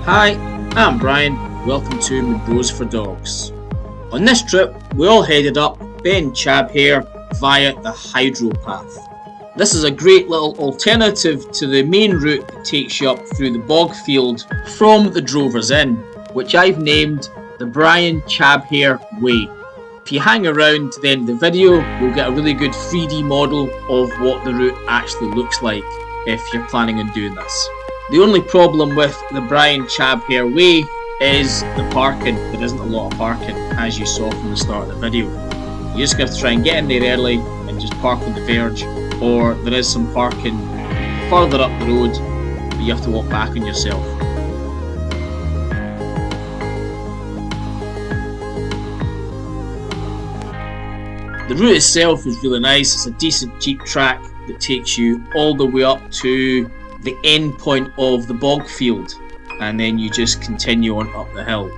Hi, I'm Brian. Welcome to Munros for Dogs. On this trip, we all headed up Brian Chabhair via the hydro path. This is a great little alternative to the main route that takes you up through the bog field from the Drovers Inn, which I've named the Brian Chabhair Way. If you hang around to the end of the video, you'll get a really good 3D model of what the route actually looks like if you're planning on doing this. The only problem with the Brian Chabhair Way is the parking. There isn't a lot of parking, as you saw from the start of the video. You just have to try and get in there early and just park on the verge, or there is some parking further up the road, but you have to walk back on yourself. The route itself is really nice. It's a decent jeep track that takes you all the way up to the end point of the bog field, and then you just continue on up the hill.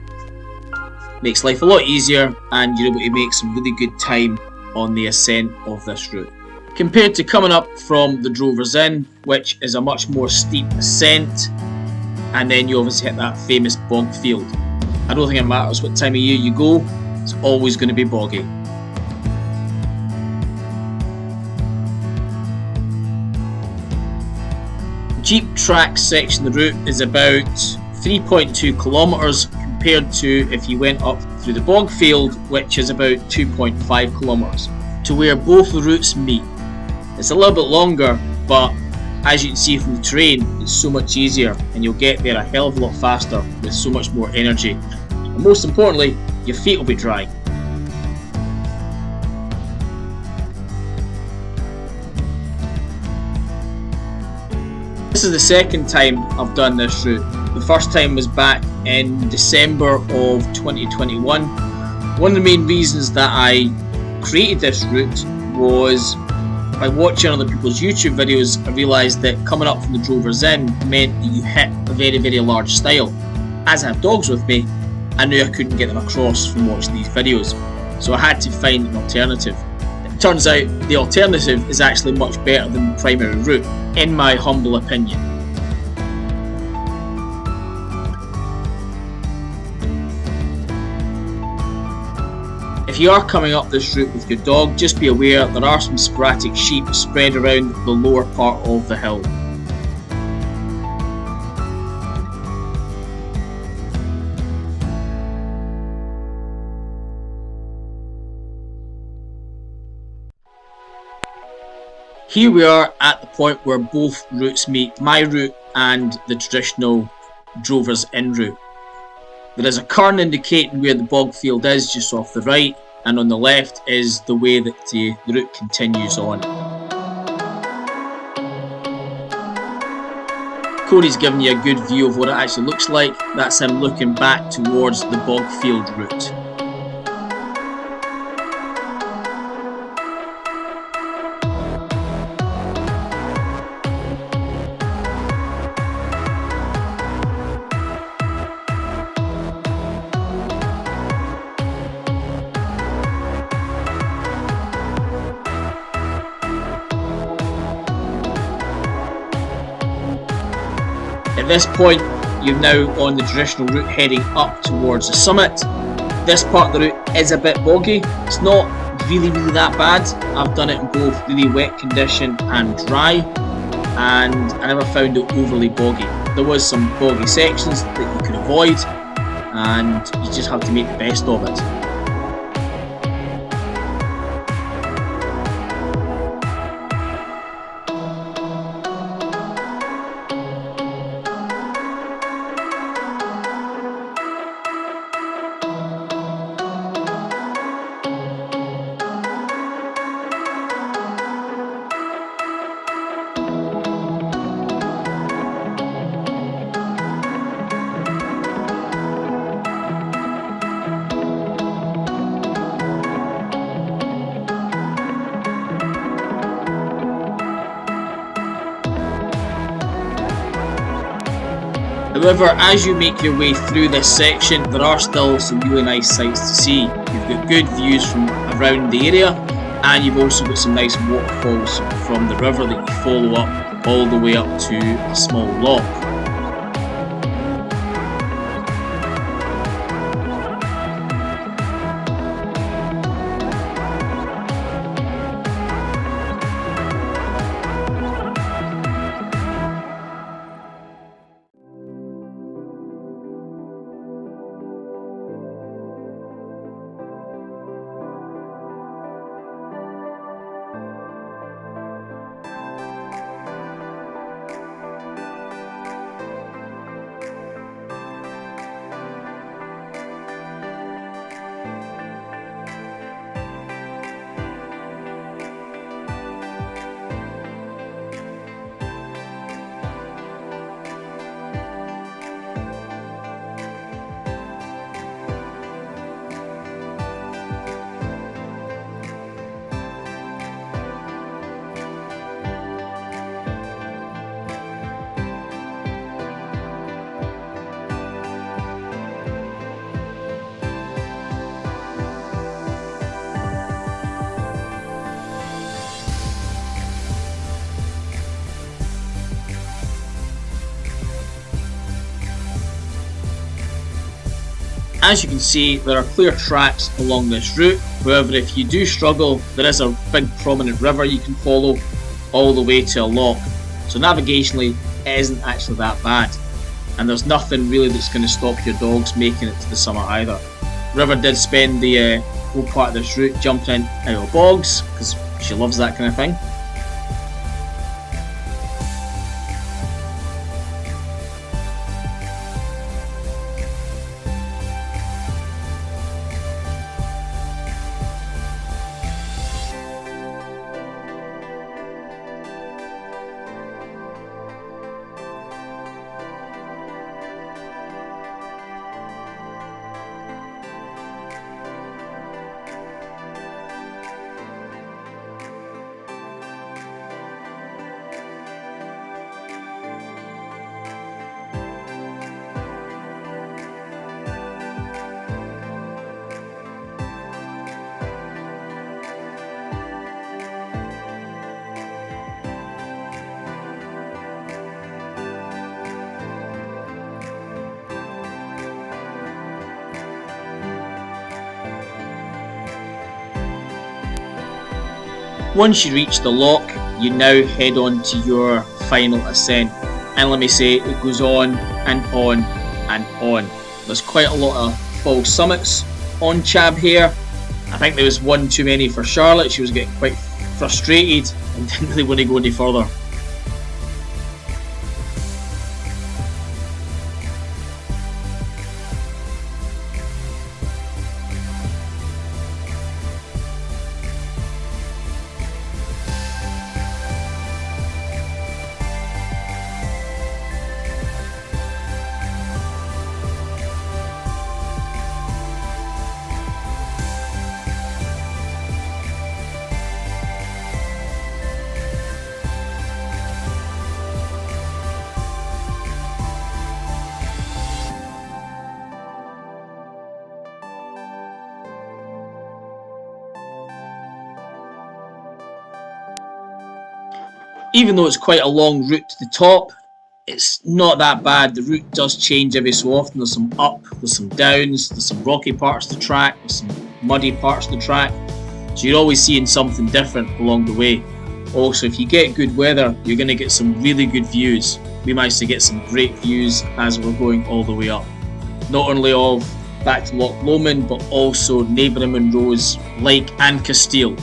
Makes life a lot easier, and you're able to make some really good time on the ascent of this route. Compared to coming up from the Drovers Inn, which is a much more steep ascent, and then you obviously hit that famous bog field. I don't think it matters what time of year you go, it's always going to be boggy. Jeep track section of the route is about 3.2 kilometres compared to if you went up through the bog field, which is about 2.5 kilometres, to where both the routes meet. It's a little bit longer, but as you can see from the terrain, it's so much easier and you'll get there a hell of a lot faster with so much more energy. And most importantly, your feet will be dry. This is the second time I've done this route. The first time was back in December of 2021. One of the main reasons that I created this route was by watching other people's YouTube videos. I realised that coming up from the Drovers Inn meant that you hit a very, very large stile. As I have dogs with me, I knew I couldn't get them across from watching these videos, so I had to find an alternative. It turns out the alternative is actually much better than the primary route, in my humble opinion. If you are coming up this route with your dog, just be aware there are some sporadic sheep spread around the lower part of the hill. Here we are at the point where both routes meet, my route and the traditional Drovers Inn route. There is a cairn indicating where the bog field is just off the right, and on the left is the way that the route continues on. Cody's given you a good view of what it actually looks like. That's him looking back towards the bog field route. At this point, you're now on the traditional route heading up towards the summit. This part of the route is a bit boggy. It's not really that bad. I've done it in both really wet condition and dry, and I never found it overly boggy. There was some boggy sections that you could avoid, and you just have to make the best of it. However, as you make your way through this section, there are still some really nice sights to see. You've got good views from around the area, and you've also got some nice waterfalls from the river that you follow up all the way up to a small loch. As you can see, there are clear tracks along this route. However, if you do struggle, there is a big prominent river you can follow all the way to a loch. So navigationally, it isn't actually that bad. And there's nothing really that's going to stop your dogs making it to the summit either. River did spend the whole part of this route jumping in out of bogs, because she loves that kind of thing. Once you reach the loch, you now head on to your final ascent, and let me say, it goes on and on and on. There's quite a lot of false summits on Chabhair. I think there was one too many for Charlotte. She was getting quite frustrated and didn't really want to go any further. Even though it's quite a long route to the top, it's not that bad. The route does change every so often. There's some up, there's some downs, there's some rocky parts of the track, there's some muddy parts of the track. So you're always seeing something different along the way. Also, if you get good weather, you're going to get some really good views. We managed to get some great views as we're going all the way up. Not only of back to Loch Lomond, but also neighbouring Munros, Lake and Castile.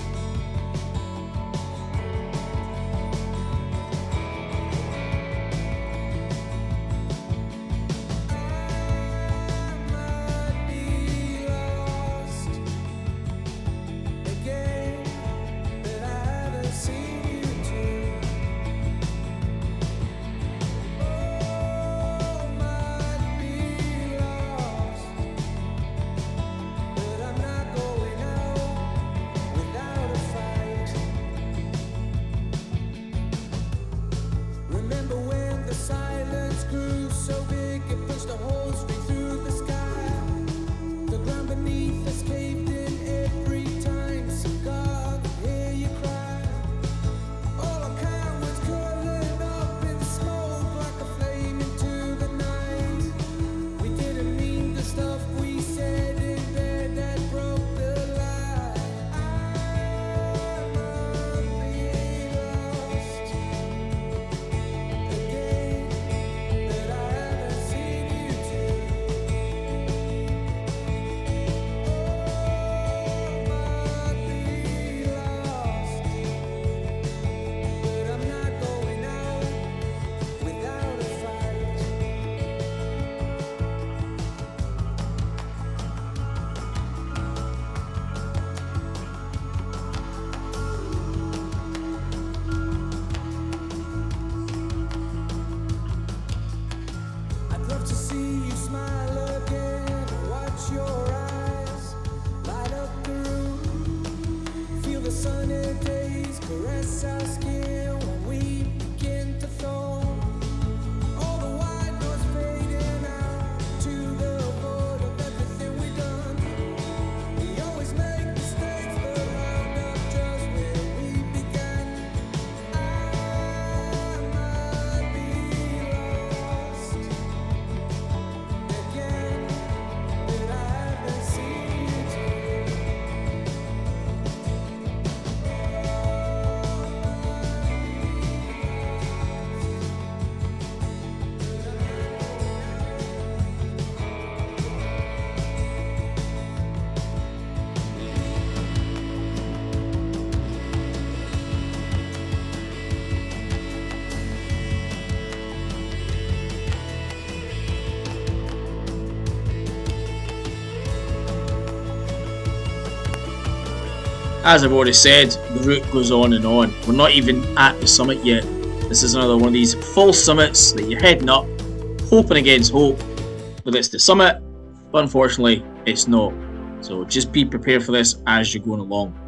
As I've already said, the route goes on and on. We're not even at the summit yet. This is another one of these false summits that you're heading up, hoping against hope that it's the summit, but unfortunately it's not. So just be prepared for this as you're going along.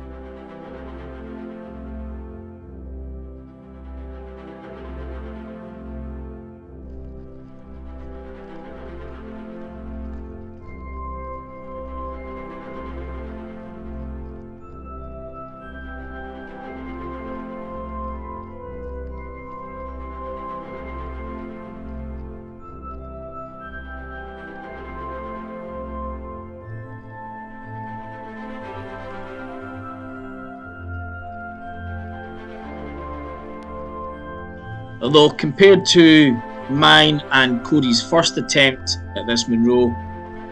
Although compared to mine and Cody's first attempt at this Munro,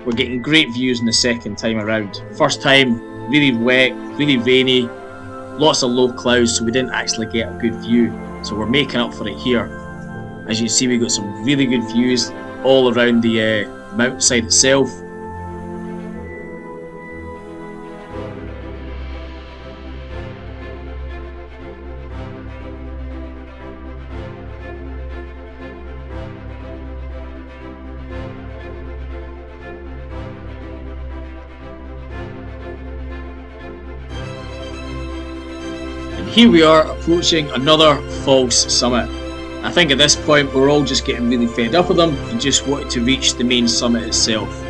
we're getting great views in the second time around. First time, really wet, really rainy, lots of low clouds, so we didn't actually get a good view. So we're making up for it here. As you can see, we've got some really good views all around the mountainside itself. Here we are approaching another false summit. I think at this point we're all just getting really fed up with them and just wanted to reach the main summit itself.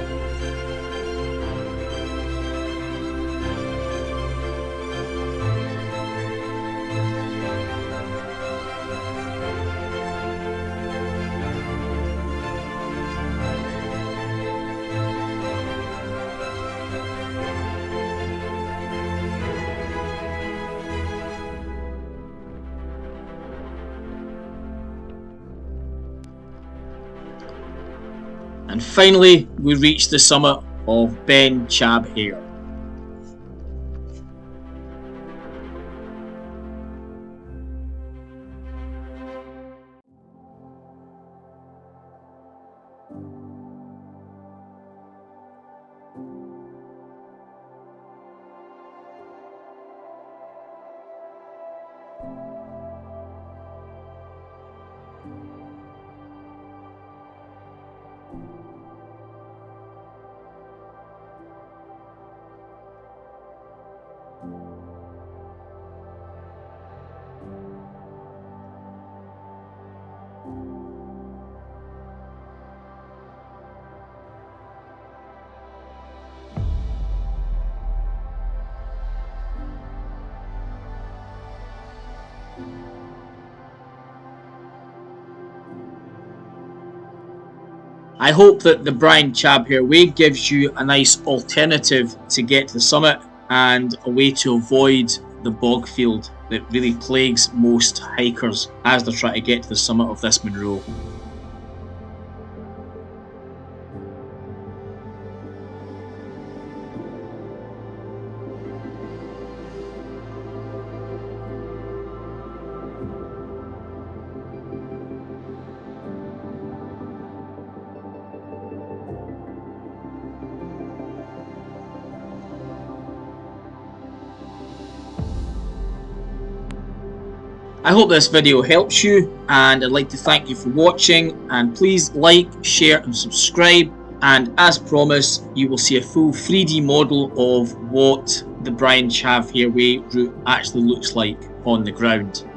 And finally, we reach the summit of Brian Chabhair. I hope that the Brian Chabhair way gives you a nice alternative to get to the summit and a way to avoid the bog field that really plagues most hikers as they're trying to get to the summit of this Munro. I hope this video helps you, and I'd like to thank you for watching, and please like, share and subscribe, and as promised you will see a full 3D model of what the Brian Chabhair Way route actually looks like on the ground.